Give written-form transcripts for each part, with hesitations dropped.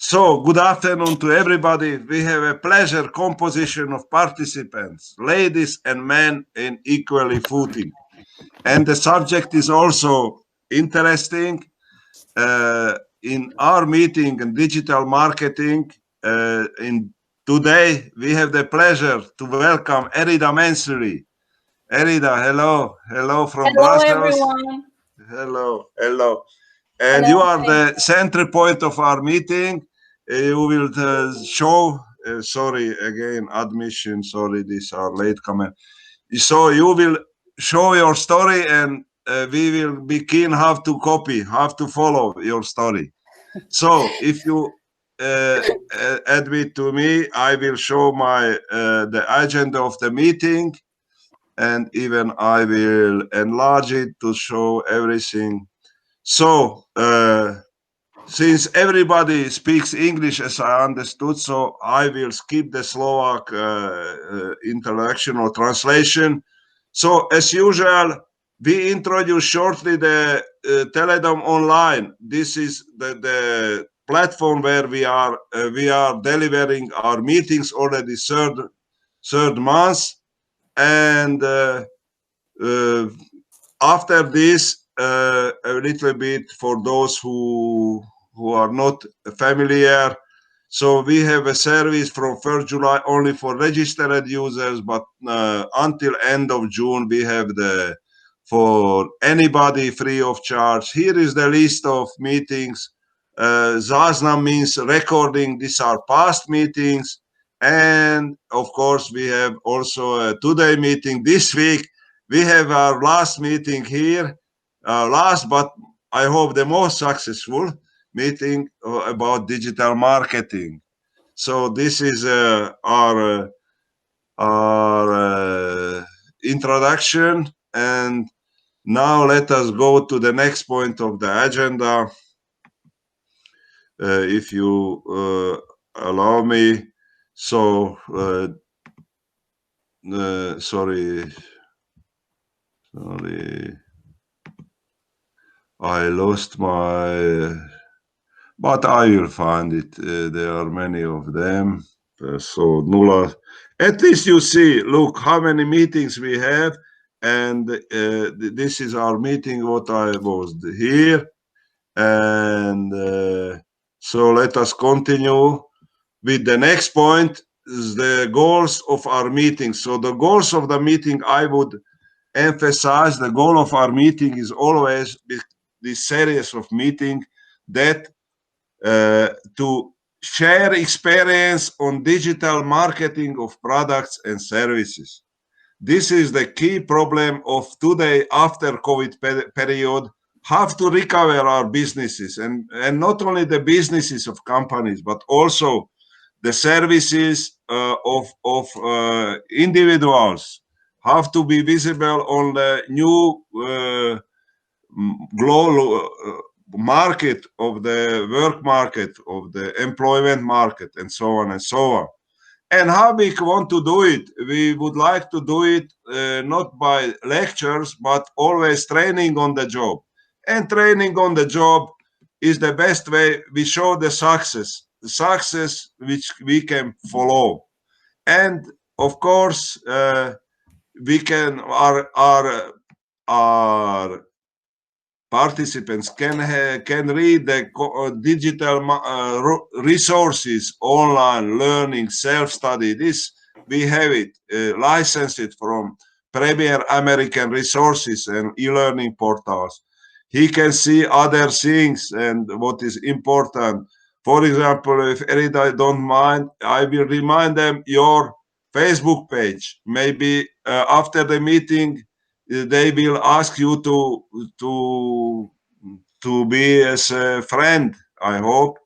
So, good afternoon to everybody. We have a pleasure composition of participants, ladies and men in equally footing. And the subject is also interesting. In our meeting in digital marketing, in today, we have the pleasure to welcome Erida Mersuli. Erida, hello. Hello from Hello, Brussels. everyone. Hello. And Hello. you are the center point of our meeting. You will show, sorry, again, admission, sorry, these are late comment. So you will show your story and we will be keen how to copy, how to follow your story. So if you admit to me, I will show my the agenda of the meeting, and even I will enlarge it to show everything. So since everybody speaks English, as I understood, so I will skip the Slovak introduction or translation. So, as usual, we introduce shortly the Teledom Online. This is the platform where we are delivering our meetings already third month, and after this, a little bit for those who are not familiar. So we have a service from 1st July only for registered users, but until end of June we have the for anybody free of charge. Here is the list of meetings. Zaznam means recording. These are past meetings, and of course we have also a today meeting this week. We have our last meeting here, last but I hope the most successful meeting about digital marketing. So this is our introduction, and now let us go to the next point of the agenda. If you allow me. So sorry, I lost my. But I will find it. There are many of them. So Nula, at least you see, look how many meetings we have. And this is our meeting, what I was here. And so let us continue with the next point, is the goals of our meeting. So the goals of the meeting, I would emphasize the goal of our meeting is always this series of meeting that to share experience on digital marketing of products and services. This is the key problem of today after COVID period, how to recover our businesses and not only the businesses of companies, but also the services of individuals have to be visible on the new global market of the work market, of the employment market, and so on and so on. And how we want to do it? We would like to do it not by lectures, but always training on the job. And training on the job is the best way we show the success which we can follow. And of course, we can our participants can read the digital resources, online learning, self-study. This we have it, licensed it from premier American resources and e-learning portals. He can see other things and what is important. For example, if Erida don't mind, I will remind them your Facebook page. Maybe after the meeting, they will ask you to be as a friend, I hope.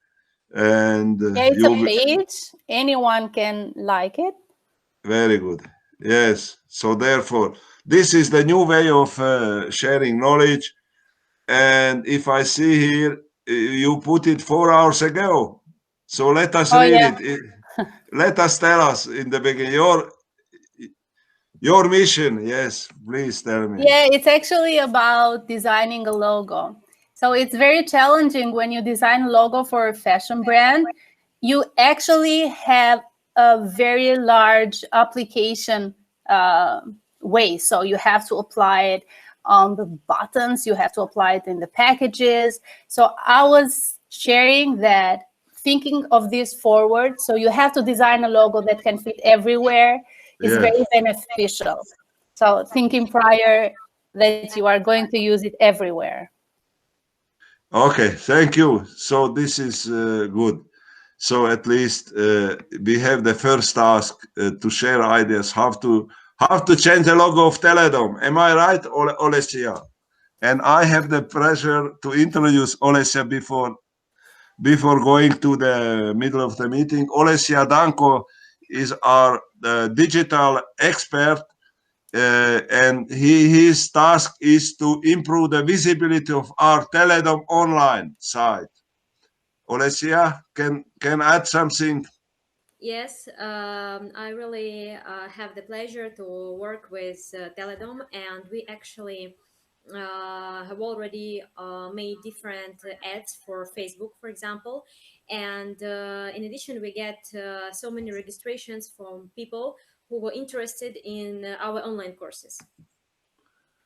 And Yeah, it's a page. Anyone can like it. Very good. Yes. So therefore, this is the new way of sharing knowledge. And if I see here, you put it 4 hours ago. So let us read it. Let us tell us in the beginning your mission. Yes, please tell me. Yeah, it's actually about designing a logo. So it's very challenging when you design a logo for a fashion brand you actually have a very large application way. So you have to apply it on the buttons, you have to apply it in the packages. So I was sharing that, thinking of this forward. So you have to design a logo that can fit everywhere is very beneficial. So thinking prior that you are going to use it everywhere. Okay, thank you. So this is good. So at least we have the first task to share ideas how to change the logo of Teledom. Am I right, Olesia? And I have the pleasure to introduce Olesia before going to the middle of the meeting. Olesia Danko is our digital expert, and his task is to improve the visibility of our Teledom online site. Olesia, can add something? Yes, I really have the pleasure to work with Teledom, and we actually have already made different ads for Facebook, for example. And in addition, we get so many registrations from people who were interested in our online courses.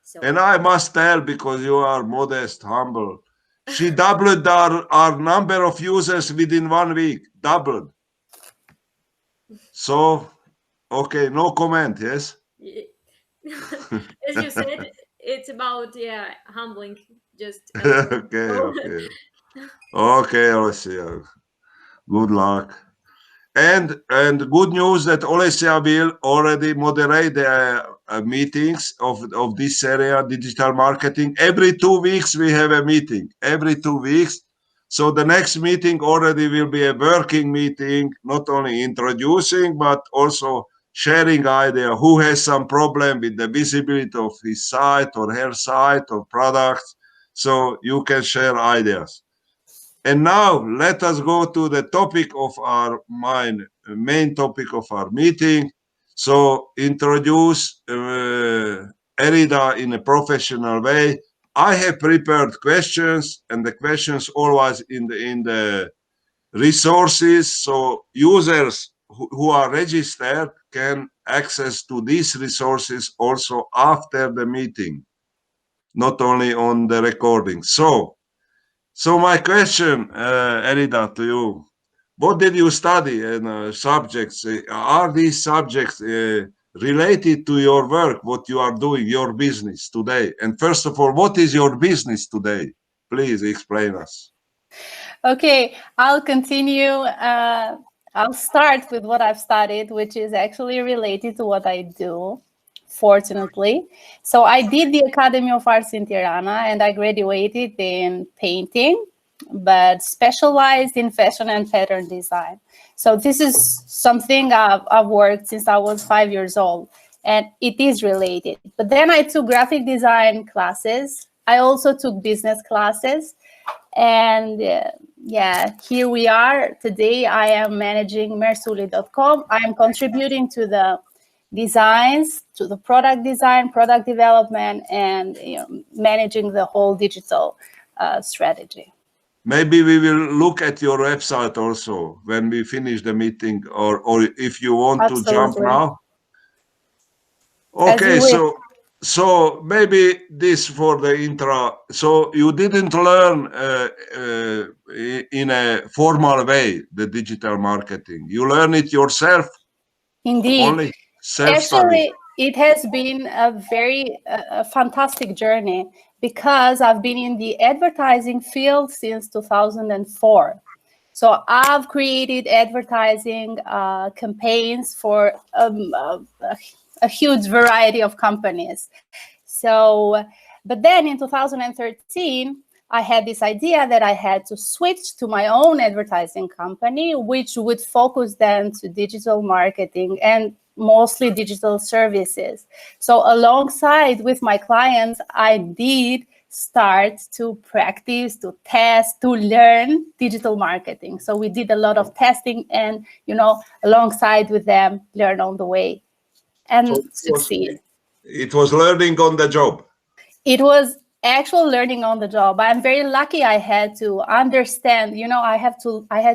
So, And I must tell, because you are modest, humble, she doubled our number of users within 1 week. Doubled. So, okay, no comment, yes? as you said, it's about humbling just a little. Okay. Okay, Olesia. Good luck. And good news that Olesia will already moderate the meetings of this area, digital marketing. Every 2 weeks we have a meeting. Every 2 weeks. So the next meeting already will be a working meeting, not only introducing, but also sharing idea who has some problem with the visibility of his site or her site or products. So you can share ideas. And now let us go to the topic of our main topic of our meeting. So introduce Erida in a professional way. I have prepared questions, and the questions always in the resources. So users who are registered can access to these resources also after the meeting, not only on the recording. So my question, Erida, to you: what did you study and subjects? Are these subjects related to your work, what you are doing, your business today? And first of all, what is your business today? Please explain us. Okay, I'll continue. I'll start with what I've studied, which is actually related to what I do, fortunately. So I did the Academy of Arts in Tirana, and I graduated in painting, but specialized in fashion and pattern design. So this is something I've worked since I was 5 years old, and it is related. But then I took graphic design classes. I also took business classes. And here we are. Today I am managing Mersuli.com. I am contributing to the designs, to the product design, product development, and managing the whole digital strategy. Maybe we will look at your website also when we finish the meeting, or if you want to jump now. Okay, so maybe this for the intro. So you didn't learn in a formal way the digital marketing. You learn it yourself. Indeed. Only self-study. Actually, it has been a very fantastic journey, because I've been in the advertising field since 2004. So I've created advertising campaigns for a huge variety of companies. So, but then in 2013, I had this idea that I had to switch to my own advertising company, which would focus then to digital marketing and mostly digital services. So alongside with my clients, I did start to practice, to test, to learn digital marketing. So we did a lot of testing and, alongside with them, learn on the way and succeed. It was learning on the job. It was actual learning on the job. I'm very lucky. I had to understand, I had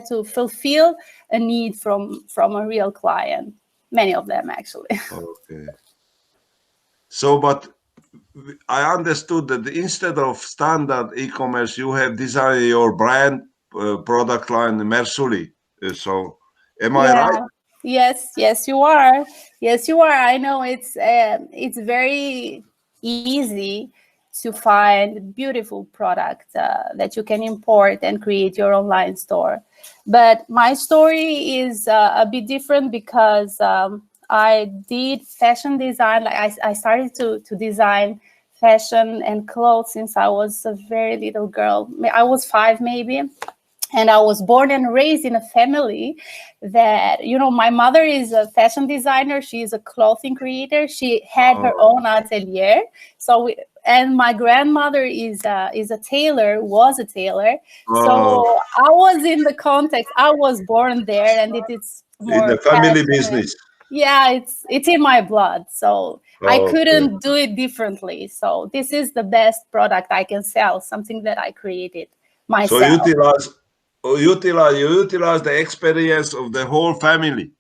to fulfill a need from a real client, many of them actually. Okay. So, but I understood that instead of standard e-commerce, you have designed your brand product line Mersuli. So, am I right? Yes, you are. Yes, you are. I know it's very easy to find beautiful product that you can import and create your online store. But my story is a bit different because I did fashion design. Like I started to design fashion and clothes since I was a very little girl. I was 5 maybe. And I was born and raised in a family that, my mother is a fashion designer. She is a clothing creator. She had her own atelier. And my grandmother is a tailor, was a tailor. So I was in the context. I was born there, and it is more in the family passionate. business. Yeah, it's in my blood. So I couldn't do it differently. So this is the best product I can sell, something that I created myself. So you utilize the experience of the whole family.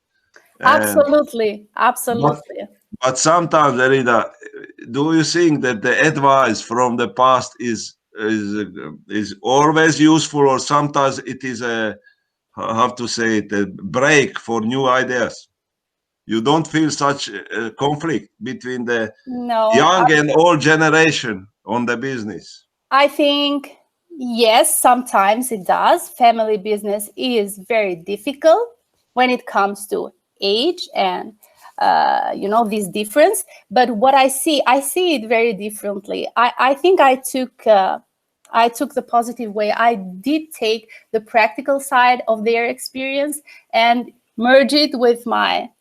Absolutely. But sometimes, Erida, do you think that the advice from the past is always useful, or sometimes it is a break for new ideas? You don't feel such a conflict between the young and old generation on the business? I think, yes, sometimes it does. Family business is very difficult when it comes to age and this difference. But what I see it very differently. I think I took the positive way. I did take the practical side of their experience and merge it with my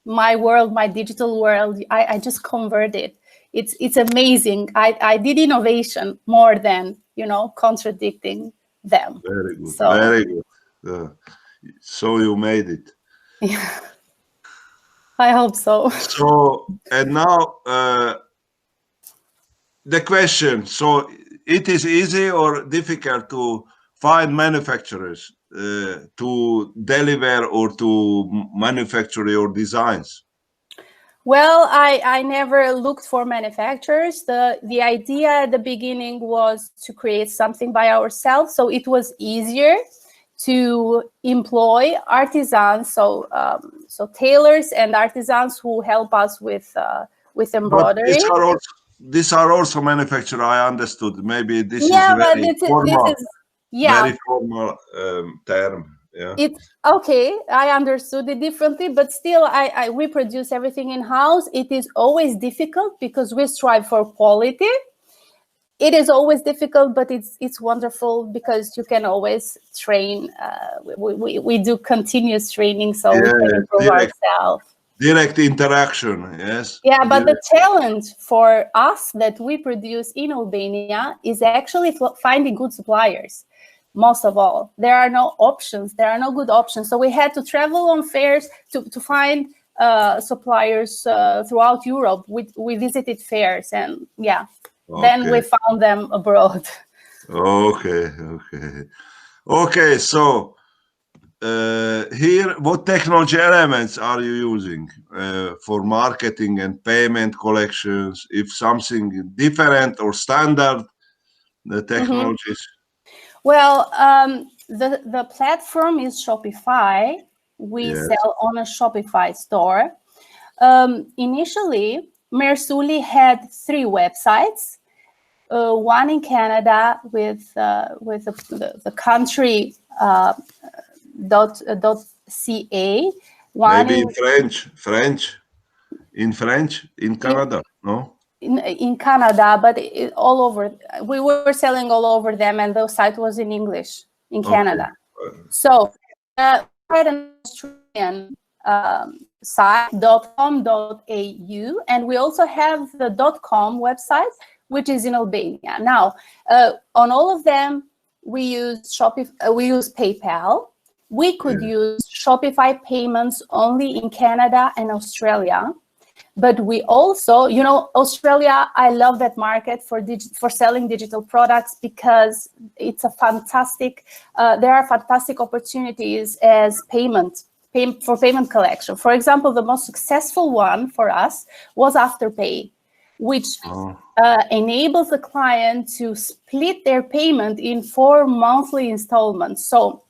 world, my digital world. I just converted. It's amazing. I did innovation more than contradicting them. Very good. So, very good. So you made it. Yeah, I hope so. So, and now the question. So it is easy or difficult to find manufacturers to deliver or to manufacture your designs? Well, I never looked for manufacturers. The idea at the beginning was to create something by ourselves, so it was easier to employ artisans, so tailors and artisans who help us with embroidery. But these are also manufactured. I understood. Maybe this is very formal. Very formal term. Yeah. It's okay. I understood it differently, but still, we produce everything in house. It is always difficult because we strive for quality. It is always difficult, but it's wonderful because you can always train. We do continuous training, so we can improve ourselves. Direct interaction, yes. Yeah, but the challenge for us that we produce in Albania is actually finding good suppliers. Most of all, there are no options. There are no good options. So we had to travel on fairs to find suppliers throughout Europe. We visited fairs, and then we found them abroad. Okay. So here, what technology elements are you using for marketing and payment collections? If something different or standard, the technologies. Well, the platform is Shopify. We sell on a Shopify store. Initially, Mersuli had 3 websites. One in Canada with the country .ca. One maybe in French in Canada, no? In Canada, but all over. We were selling all over them, and the site was in English in Canada. So we had an Australian site, .com.au, and we also have the .com website, which is in Albania. Now, on all of them, we use we use PayPal. We could use Shopify payments only in Canada and Australia. But we also, Australia, I love that market for selling digital products because it's a fantastic, there are fantastic opportunities as payment collection. For example, the most successful one for us was Afterpay, which enables the client to split their payment in 4 monthly installments. So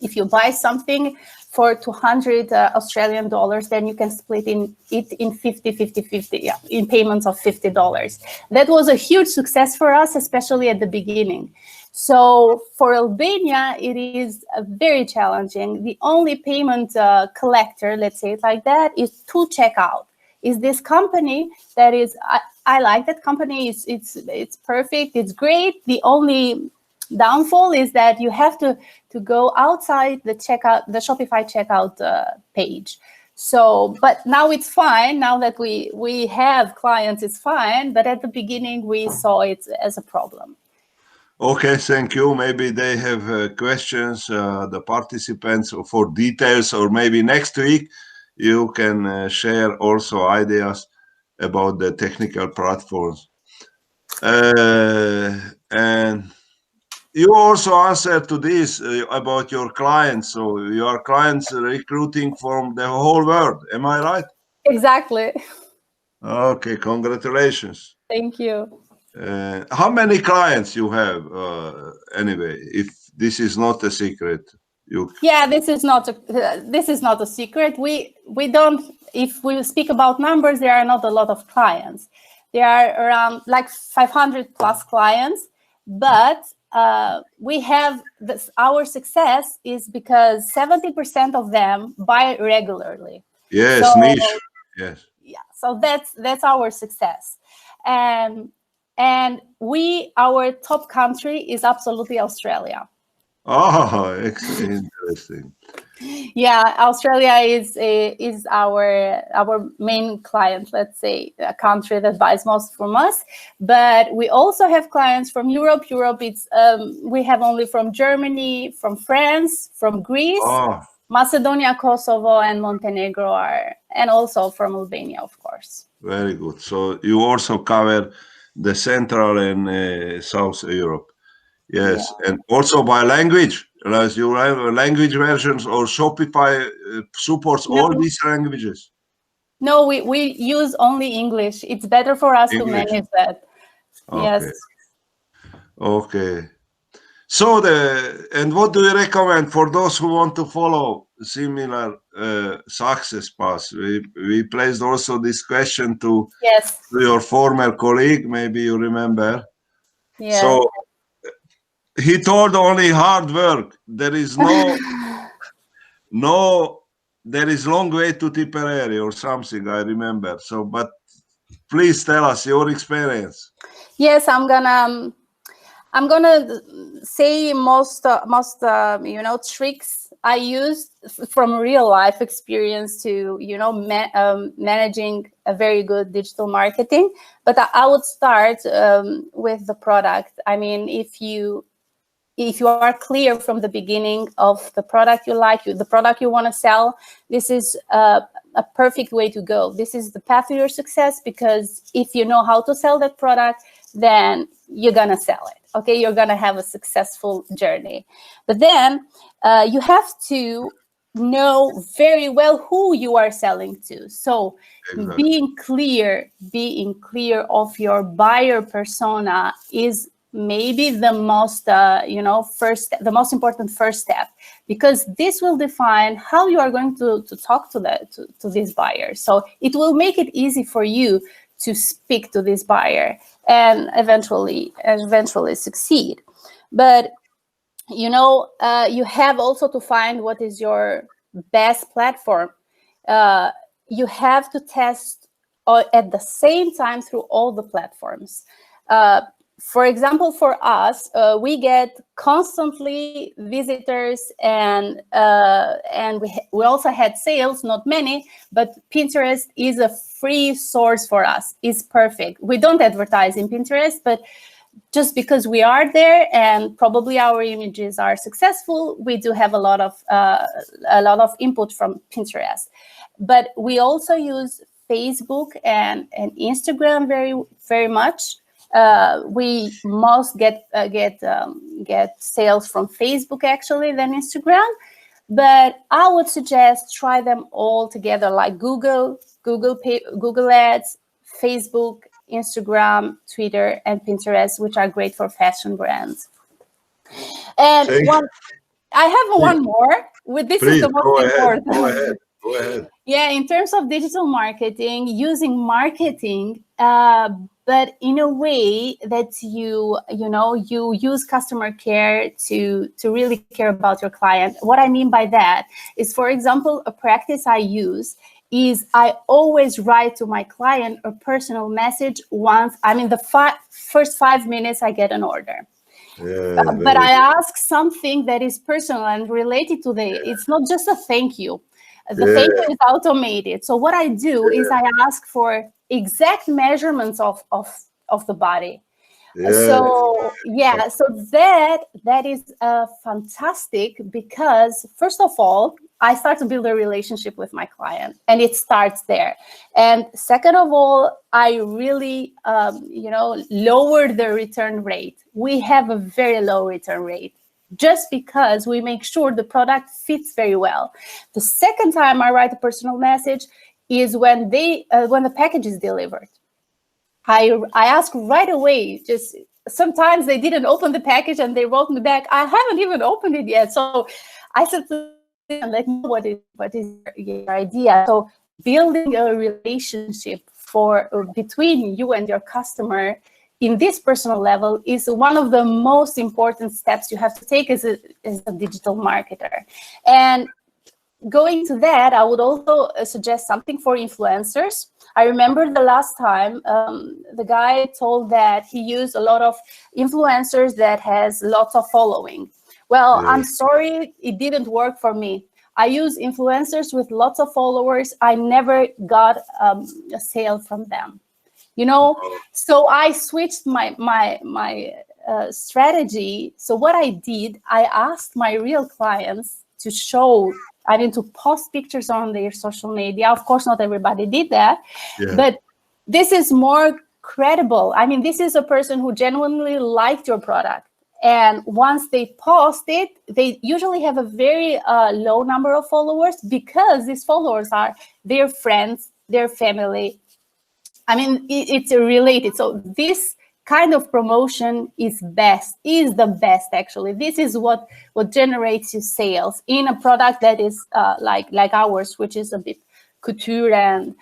if you buy something for 200 Australian dollars, then you can split it in 50, in payments of $50. That was a huge success for us, especially at the beginning. So for Albania, it is very challenging. The only payment collector, let's say it like that, is 2Checkout. Is this company that is, I like that company. It's perfect. It's great. The only downfall is that you have to go outside the Shopify checkout page. So, but now it's fine. Now that we have clients, it's fine. But at the beginning, we saw it as a problem. Okay, thank you. Maybe they have questions, the participants, for details, or maybe next week you can share also ideas about the technical platforms. And you also answered to this about your clients. So your clients recruiting from the whole world. Am I right? Exactly. Okay, congratulations. Thank you. How many clients you have anyway? If this is not a secret, yeah, this is not a secret. We don't. If we speak about numbers, there are not a lot of clients. There are around like 500 plus clients, but we have this. Our success is because 70% of them buy regularly. Yes, so, niche. Yes. Yeah. So that's our success, and our top country is absolutely Australia. Oh, interesting. Yeah, Australia is our main client, let's say, a country that buys most from us. But we also have clients from Europe. Europe, it's we have only from Germany, from France, from Greece, Macedonia, Kosovo, and Montenegro and also from Albania, of course. Very good. So you also cover the Central and South Europe. Yes, yeah. And also by language, as you have language versions, or Shopify supports all these languages. No, we use only English. It's better for us to manage that. Okay. Yes. Okay. So and what do you recommend for those who want to follow similar success paths? We placed also this question to your former colleague. Maybe you remember. Yes. So he told only hard work. There is there is long way to Tipperary or something, I remember. So, but please tell us your experience. Yes, I'm gonna say most tricks I used from real life experience to managing a very good digital marketing. But I would start with the product. I mean, if you are clear from the beginning of the product you like, the product you want to sell, this is a perfect way to go. This is the path to your success, because if you know how to sell that product, then you're going to sell it. Okay, you're going to have a successful journey. But then you have to know very well who you are selling to. So being clear of your buyer persona is maybe the most the most important first step, because this will define how you are going to talk to this buyer. So it will make it easy for you to speak to this buyer and eventually succeed. But you have also to find what is your best platform. You have to test at the same time through all the platforms. For example, for us, we get constantly visitors, and we also had sales, not many, but Pinterest is a free source for us. It's perfect. We don't advertise in Pinterest, but just because we are there and probably our images are successful, we do have a lot of input from Pinterest. But we also use Facebook and Instagram very much. We most get sales from Facebook actually than Instagram, but I would suggest try them all together, like Google Ads, Facebook, Instagram, Twitter, and Pinterest, which are great for fashion brands. And I have one more. This is the most important. Go ahead. Yeah, in terms of digital marketing, using marketing, but in a way that you use customer care to really care about your client. What I mean by that is, for example, a practice I use is I always write to my client a personal message once. I mean, the first 5 minutes I get an order. But I ask something that is personal and related to it's not just a thank you. The thank you is automated. So what I do is I ask for exact measurements of the body. So that is fantastic, because first of all, I start to build a relationship with my client, and it starts there. And second of all, I really lower the return rate. We have a very low return rate, just because we make sure the product fits very well. The second time I write a personal message is when the package is delivered. I ask right away. Just sometimes they didn't open the package and they wrote me back, I haven't even opened it yet. So I said, let me know what is your idea. So building a relationship between you and your customer in this personal level is one of the most important steps you have to take as a digital marketer. And going to that, I would also suggest something for influencers. I remember the last time the guy told that he used a lot of influencers that has lots of following. Well, I'm sorry, it didn't work for me. I use influencers with lots of followers. I never got a sale from them. So I switched my strategy. So what I did, I asked my real clients to post pictures on their social media. Of course, not everybody did that, but this is more credible. I mean, this is a person who genuinely liked your product. And once they post it, they usually have a very low number of followers, because these followers are their friends, their family. I mean, it's related. So this kind of promotion is the best actually. This is what generates you sales in a product that is like ours, which is a bit couture and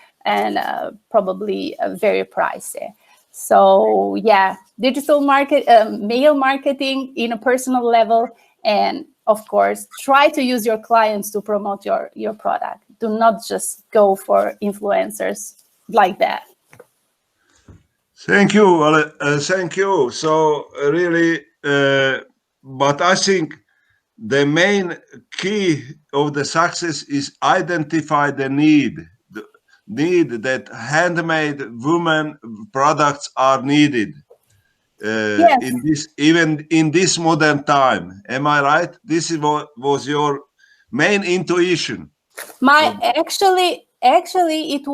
probably very pricey. So yeah, digital mail marketing in a personal level, and of course try to use your clients to promote your product. Do not just go for influencers like that. Thank you. Thank you. So really, but I think the main key of the success is identify the need that handmade women products are needed in this modern time. Am I right? This is what was your main intuition. Actually it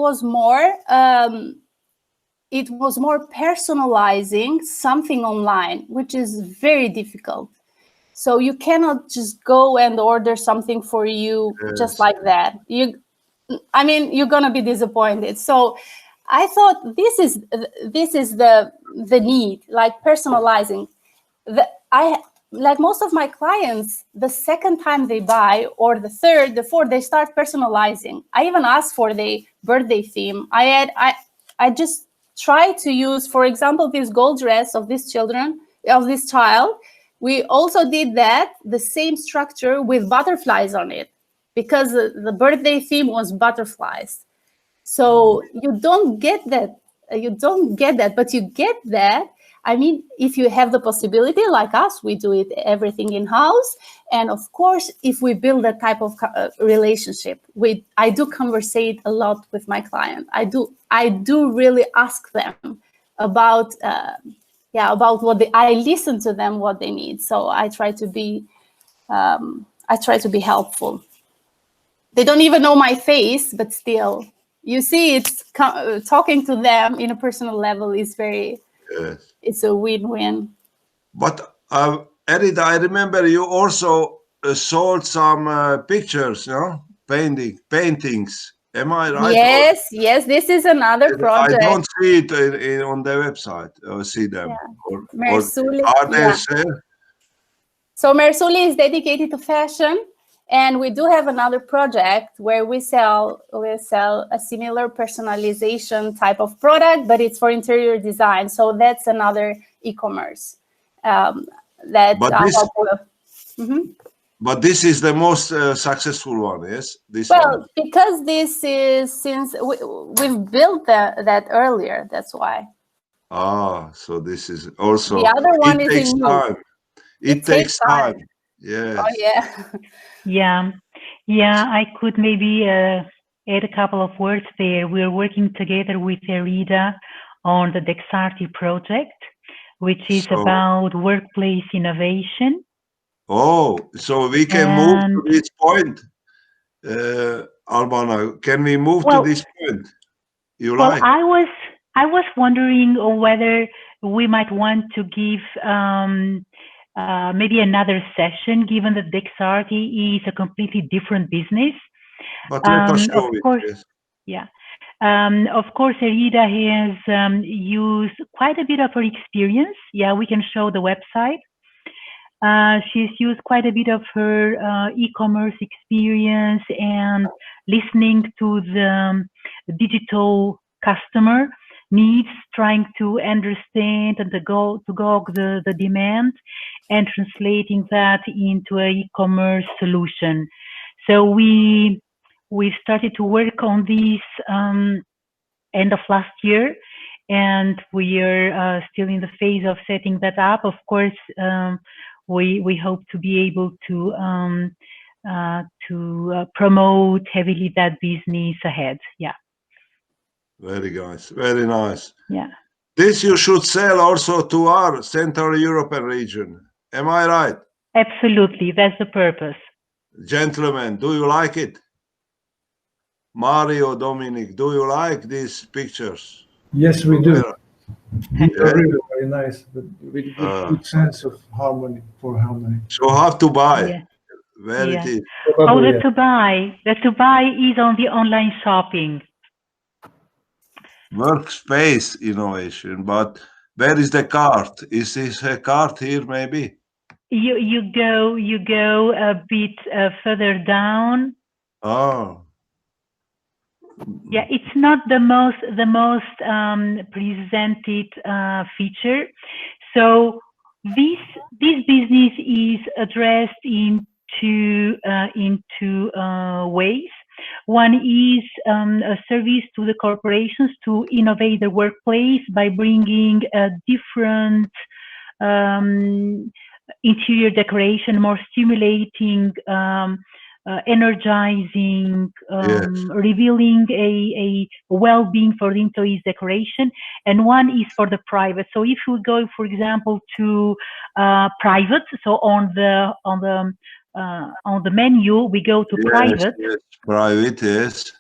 was more personalizing something online, which is very difficult. So you cannot just go and order something for you just like that. You're gonna be disappointed. So I thought this is the need, like personalizing. Like most of my clients, the second time they buy, or the third, the fourth, they start personalizing. I even asked for the birthday theme. I just try to use, for example, this gold dress of this child. We also did the same structure with butterflies on it, because the birthday theme was butterflies. So you don't get that, but you get that. I mean, if you have the possibility, like us, we do everything in-house. And of course, if we build that type of relationship, I do conversate a lot with my client. I do really ask them about what I listen to them, what they need. So I try to be helpful. They don't even know my face, but still you see, it's talking to them in a personal level is very, Yes. it's a win-win. But Erida, I remember you also sold some pictures, no? Paintings. Am I right? Yes, yes, this is another project. I don't see it on the website. Or see them. Yeah. Or Mersuli, are they yeah. there? So Mersuli is dedicated to fashion, and we do have another project where we sell a similar personalization type of product, but it's for interior design. So that's another e-commerce that But I'll this, help with. but this is the most successful one, yes? This Well, one. because this is since we've built that earlier, that's why. Ah, so this is also. The other one It is takes in time. It takes time. Yes. Oh yeah. Yeah. I could maybe add a couple of words there. We're working together with Erida on the Digitálny project, which is about workplace innovation. Oh, so we can move to this point, Albana. Can we move to this point? You like? I was wondering whether we might want to give maybe another session, given that Digitálny is a completely different business. But let us show it. Course, yes. yeah. Of course, Erida has used quite a bit of her experience. Yeah, we can show the website. She's used quite a bit of her e-commerce experience and listening to the digital customer needs, trying to understand and to gauge the demand and translating that into an e-commerce solution. So we started to work on this end of last year, and we are still in the phase of setting that up. Of course, we hope to be able to promote heavily that business ahead. Yeah. Very nice. Very nice. Yeah. This you should sell also to our Central European region. Am I right? Absolutely. That's the purpose. Gentlemen, do you like it? Mario, Dominic, do you like these pictures? Yes, we do. These are really very nice, but with good sense of harmony, for harmony. So have to buy. Yeah. Where it is. Probably, the to buy is on the online shopping. Workspace innovation, but where is the cart? Is this a cart here maybe? You go a bit further down. Oh. Yeah, it's not the most presented feature. So this business is addressed in two ways. One is a service to the corporations to innovate the workplace by bringing a different interior decoration, more stimulating, energizing, revealing a well-being for the employees' decoration, and one is for the private. So if we go, for example, to private, so on the menu we go to private. Yes, private, yes.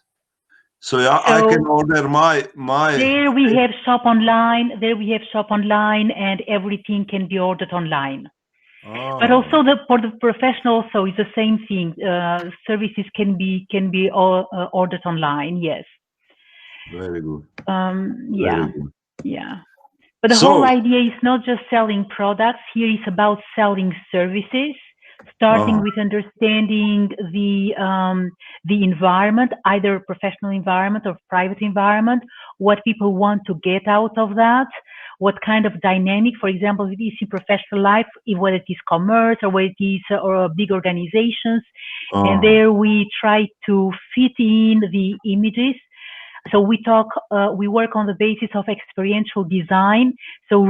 So yeah, I can order my. There we have shop online. There we have shop online, and everything can be ordered online. Oh. But also for the professional, so it's the same thing. Services can be ordered online. Yes. Very good. Yeah. Very good. Yeah. But the whole idea is not just selling products. Here it's about selling services, starting with understanding the environment, either professional environment or private environment, what people want to get out of that, what kind of dynamic, for example, it is in professional life, whether it is commerce or whether it is or big organizations. And there we try to fit in the images. So we work on the basis of experiential design. So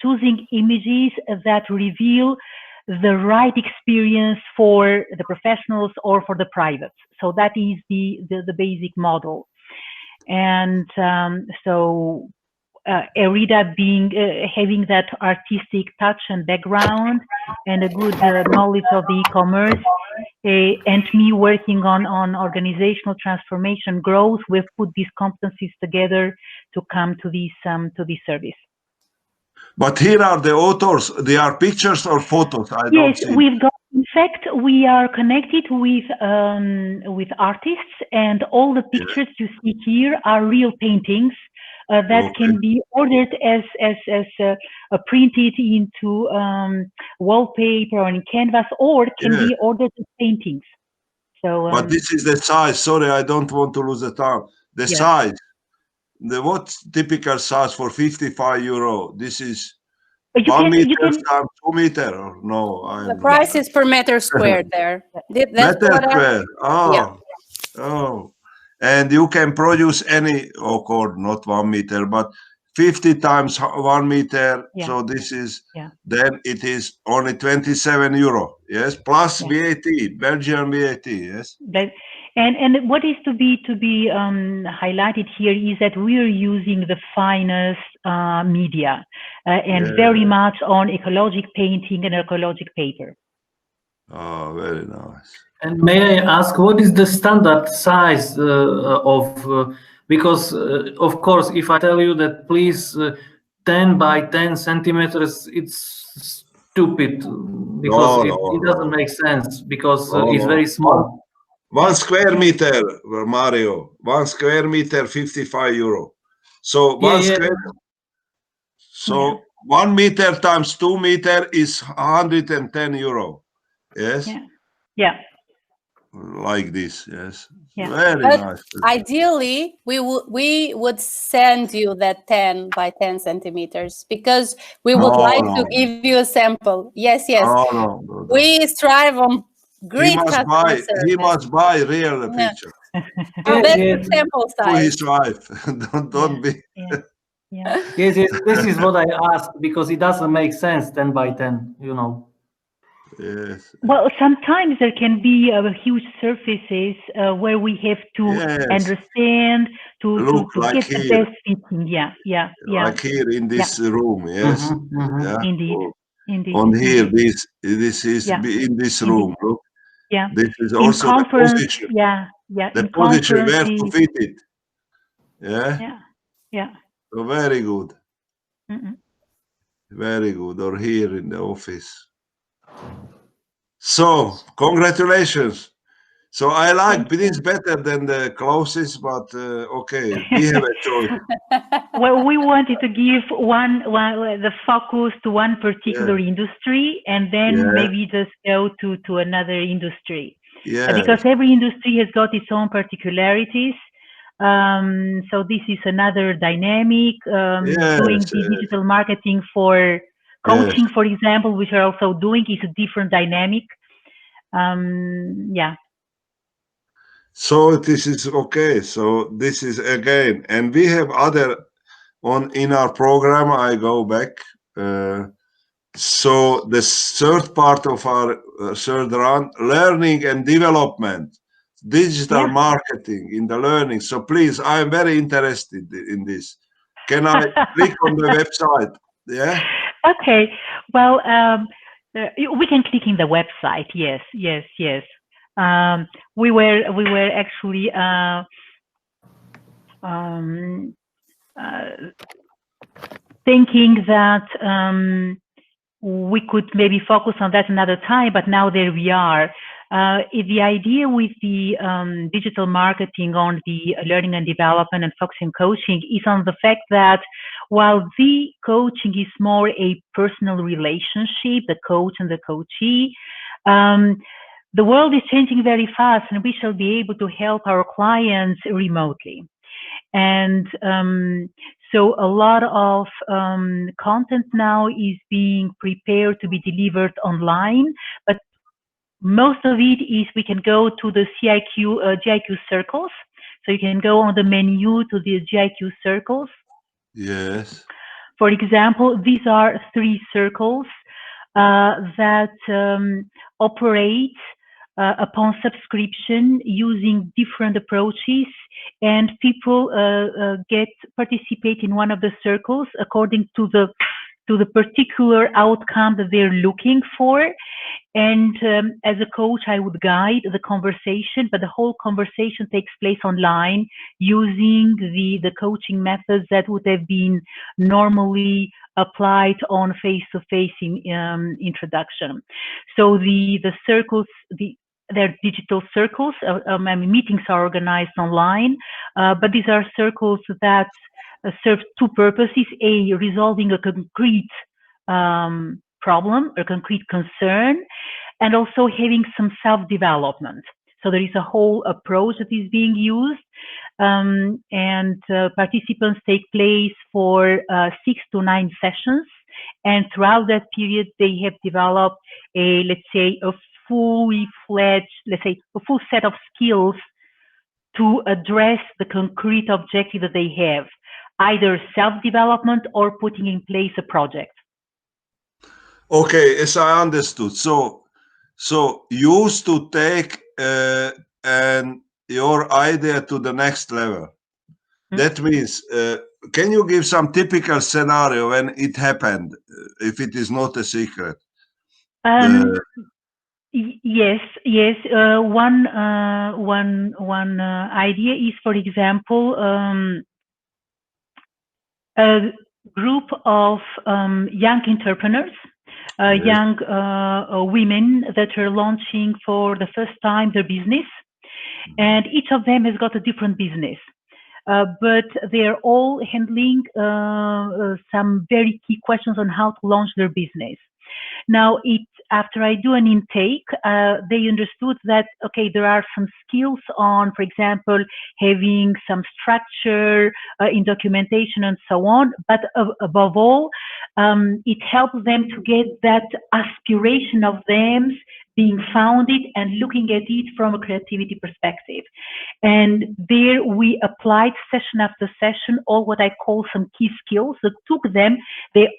choosing images that reveal the right experience for the professionals or for the privates. So that is the basic model. And so Erida having that artistic touch and background and a good knowledge of the e-commerce and me working on organizational transformation growth, we've put these competencies together to come to this service. But here are the authors. They are pictures or photos. I don't see. We've got. In fact, we are connected with artists, and all the pictures you see here are real paintings that can be ordered as printed into wallpaper or in canvas, or can be ordered as paintings. So, but this is the size. Sorry, I don't want to lose the time. The size. What's typical size for 55 euro? This is 1 meter times 2 meter, or no? The price is per meter squared there. Meter square. Oh. And you can produce any, not 1 meter, but 50 times 1 meter. So this is, then it is only 27 euro. Yes, plus VAT, Belgian VAT. Yes. And what is to be highlighted here is that we are using the finest media and very much on ecologic painting and ecologic paper. Oh, very nice. And may I ask, what is the standard size because of course, if I tell you that please 10 by 10 centimeters, it's stupid because it doesn't make sense because it's very small. 1 square meter, Mario. 1 square meter, 55 euro. So 1 meter times 2 meter is 110 euro. Yes. Yeah. Like this. Yes. Yeah. Very nice. Ideally, we would send you that 10 by 10 centimeters because we would like to give you a sample. Yes. No. We strive on great customer service. He must buy real picture. That's sample size. To his wife. Don't be. Yes, this is what I asked because it doesn't make sense 10 by 10, you know. Yes. Well, sometimes there can be huge surfaces where we have to understand to like get here. the best fitting. Yeah. Like here in this room, yes. Yeah. Indeed. On here, this is in this room. Look. Yeah. This is also the position. Yeah. The position where to fit it. Yeah. So very good. Very good. Or here in the office. So congratulations. So I like this better than the closest, but okay, we have a choice. Well, we wanted to give the focus to one particular industry, and then maybe just go to another industry. Because every industry has got its own particularities. So this is another dynamic. Doing the digital marketing for coaching, for example, which are also doing, is a different dynamic. So this is okay. So this is again, and we have other in our program. I go back. So the third part of our third round, learning and development, digital marketing in the learning. So please, I am very interested in this. Can I click on the website? Yeah. Okay. Well, we can click in the website. Yes. We were actually thinking that we could maybe focus on that another time, but now there we are. The idea with the digital marketing on the learning and development and focusing coaching is on the fact that while the coaching is more a personal relationship, the coach and the coachee, the world is changing very fast, and we shall be able to help our clients remotely. And so a lot of content now is being prepared to be delivered online, but most of it is we can go to the GIQ circles. So you can go on the menu to the GIQ circles. Yes. For example, these are 3 circles that operate upon subscription using different approaches, and people participate in one of the circles according to the to the particular outcome that they're looking for. And as a coach, I would guide the conversation, but the whole conversation takes place online using the coaching methods that would have been normally applied on face-to-face introduction. So the circles, they're digital circles. Meetings are organized online, but these are circles that serve two purposes: A, resolving a concrete problem or concrete concern, and also having some self-development. So there is a whole approach that is being used, and participants take place for 6 to 9 sessions. And throughout that period, they have developed a, let's say, a fully fledged, let's say, a full set of skills to address the concrete objective that they have, either self-development or putting in place a project. Okay, as I understood. So you used to take and your idea to the next level. That means, can you give some typical scenario when it happened, if it is not a secret? Yes. One idea is, for example, a group of young entrepreneurs, young women that are launching for the first time their business, and each of them has got a different business. But they're all handling some very key questions on how to launch their business. Now, after I do an intake, they understood that, okay, there are some skills on, for example, having some structure in documentation and so on, but above all, it helps them to get that aspiration of them being founded and looking at it from a creativity perspective. And there we applied session after session all what I call some key skills that took them, the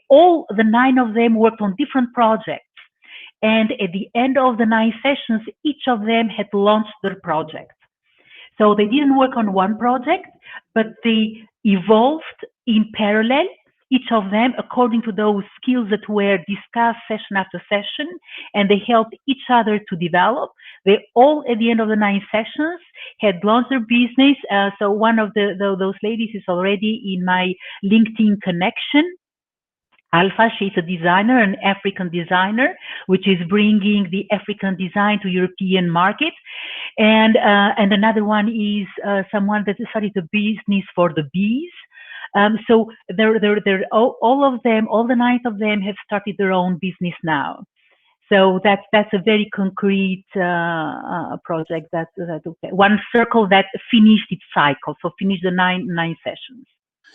9 of them worked on different projects. And at the end of the 9 sessions, each of them had launched their project. So they didn't work on one project, but they evolved in parallel, each of them according to those skills that were discussed session after session, and they helped each other to develop. They all, at the end of the 9 sessions, had launched their business. So one of those ladies is already in my LinkedIn connection. Alpha, she's a designer, an African designer, which is bringing the African design to European market. And another one is someone that started a business for the bees. So they're all of them, all the 9 of them have started their own business now. So that's a very concrete project. That one circle that finished its cycle, so finished the 9 sessions.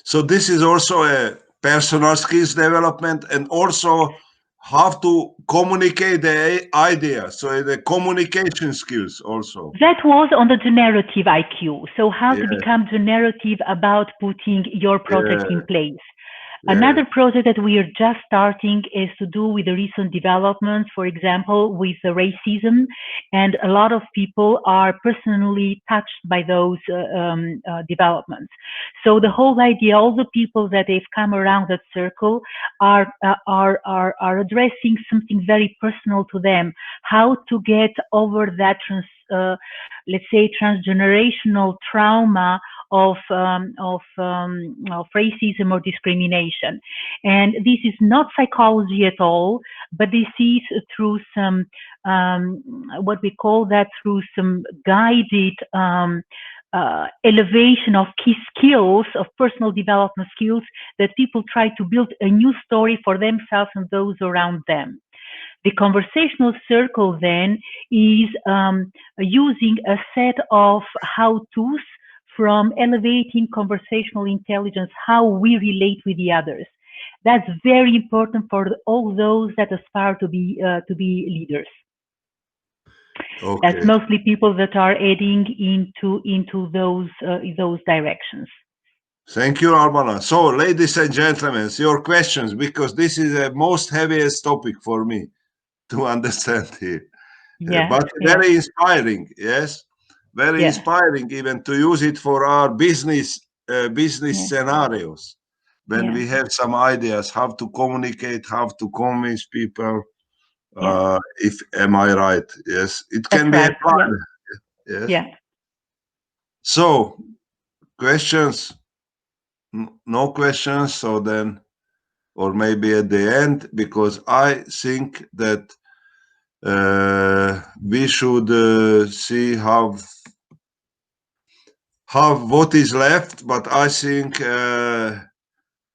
So this is also a personal skills development, and also how to communicate the idea. So the communication skills also. That was on the generative IQ. So how to become generative about putting your project in place. Another project that we are just starting is to do with the recent developments, for example, with the racism, and a lot of people are personally touched by those developments. So the whole idea, all the people that have come around that circle are addressing something very personal to them, how to get over that let's say transgenerational trauma of racism or discrimination. And this is not psychology at all, but this is through some, what we call that, through some guided elevation of key skills, of personal development skills, that people try to build a new story for themselves and those around them. The conversational circle then is using a set of how-tos from elevating conversational intelligence, how we relate with the others. That's very important for all those that aspire to be leaders. Okay. That's mostly people that are heading into those directions. Thank you, Albana. So, ladies and gentlemen, your questions, because this is the most heaviest topic for me to understand here. But very inspiring, yes. Very inspiring even to use it for our business scenarios. when we have some ideas how to communicate, how to convince people. If am I right? Yes, it can be applied. Yes. Yeah. So, questions? No questions. So then, or maybe at the end, because I think that we should see what is left. But I think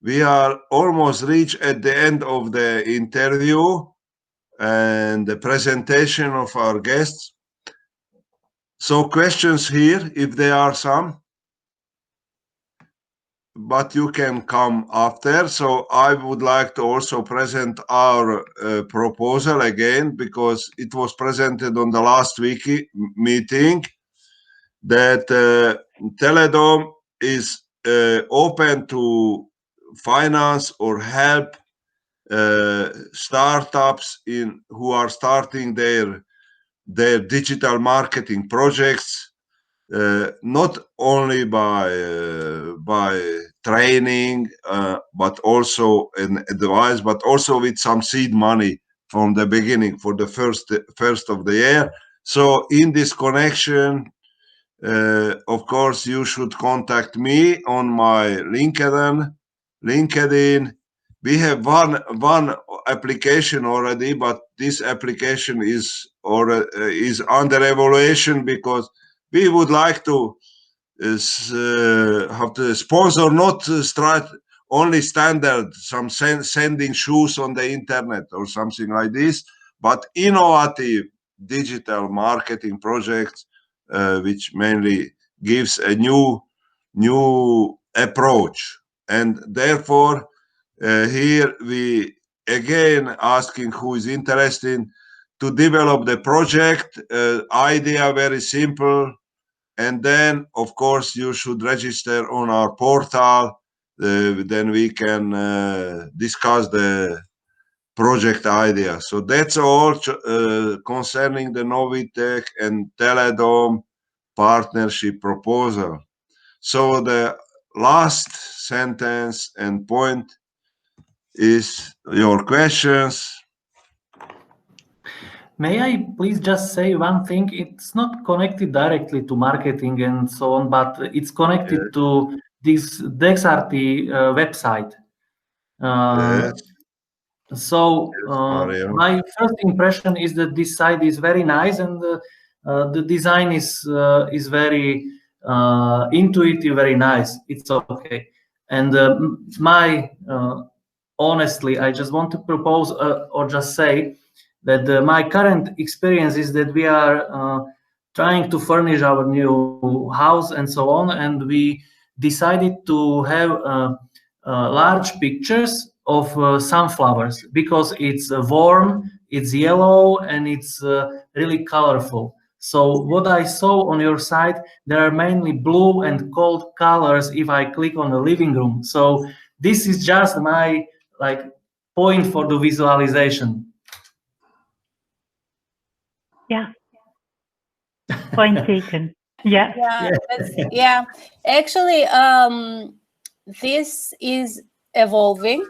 we are almost reached at the end of the interview and the presentation of our guests. So questions here, if there are some, but you can come after. So I would like to also present our proposal again, because it was presented on the last week meeting, that Teledom is open to finance or help startups who are starting their digital marketing projects, not only by training, but also in advice, but also with some seed money from the beginning for the first of the year. So in this connection, of course, you should contact me on my LinkedIn. We have one application already, but this application is under evaluation, because we would like to have to sponsor, not only standard some sending shoes on the internet or something like this, but innovative digital marketing projects, which mainly gives a new approach. And therefore, here we again asking who is interested to develop the project. Idea very simple, and then of course you should register on our portal. Then we can discuss the project idea. So that's all concerning the Novitech and Teledom partnership proposal. So the last sentence and point is your questions. May I please just say one thing? It's not connected directly to marketing and so on, but it's connected to this DexRT website. So my first impression is that this site is very nice, and the design is very intuitive, very nice. It's okay. And honestly, I just want to propose or just say that my current experience is that we are trying to furnish our new house and so on, and we decided to have large pictures of sunflowers, because it's warm, it's yellow, and it's really colorful. So what I saw on your site, there are mainly blue and cold colors if I click on the living room. So this is just my point for the visualization. Yeah. Point taken. Yeah. Yeah. Actually, this is evolving,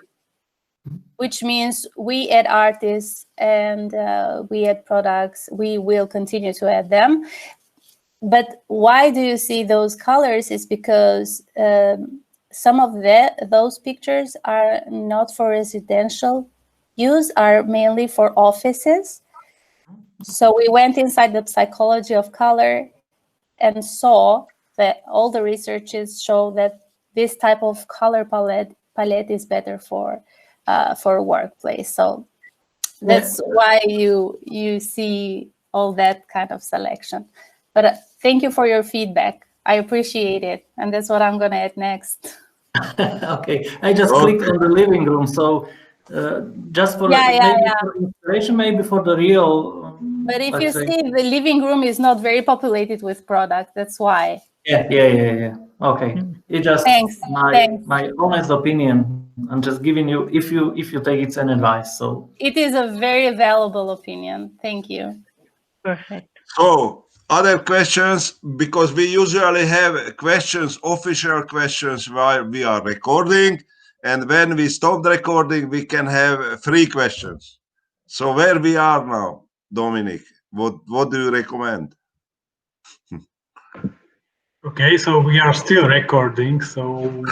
which means we add artists and we add products. We will continue to add them. But why do you see those colors? Is because some of those pictures are not for residential use, are mainly for offices. So we went inside the psychology of color and saw that all the researches show that this type of color palette is better for a workplace. So that's why you see all that kind of selection. But thank you for your feedback. I appreciate it, and that's what I'm gonna add next. Okay, I just clicked on the living room, so just for for inspiration, maybe for the real. But if you see, the living room is not very populated with products. That's why. Yeah. Okay, it's just my honest opinion. I'm just giving you, if you take it's an advice. So it is a very valuable opinion. Thank you. Perfect. So other questions, because we usually have questions, official questions while we are recording, And when we stop the recording, we can have 3 questions. So where we are now, Dominic, what do you recommend? Okay, so we are still recording. So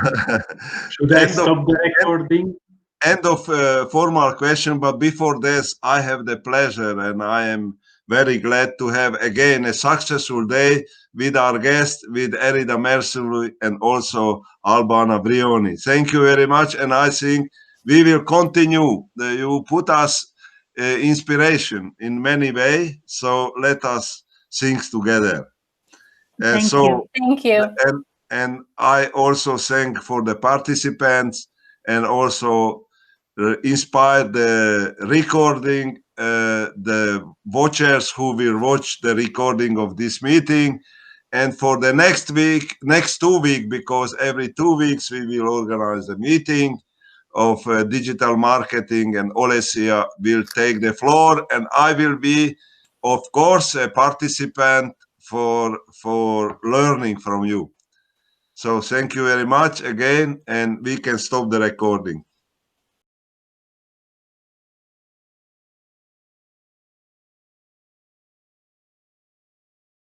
should I stop the recording? End of formal question, but before this, I have the pleasure and I am very glad to have again a successful day with our guest, with Erida Mersuli and also Albana Brioni. Thank you very much, and I think we will continue. You put us inspiration in many ways, so let us think together. Thank you. Thank you. And I also thank for the participants and also inspired the recording, the watchers who will watch the recording of this meeting. And for the next 2 weeks, because every 2 weeks we will organize a meeting of digital marketing, and Olesia will take the floor, and I will be, of course, a participant for learning from you. So thank you very much again, and we can stop the recording.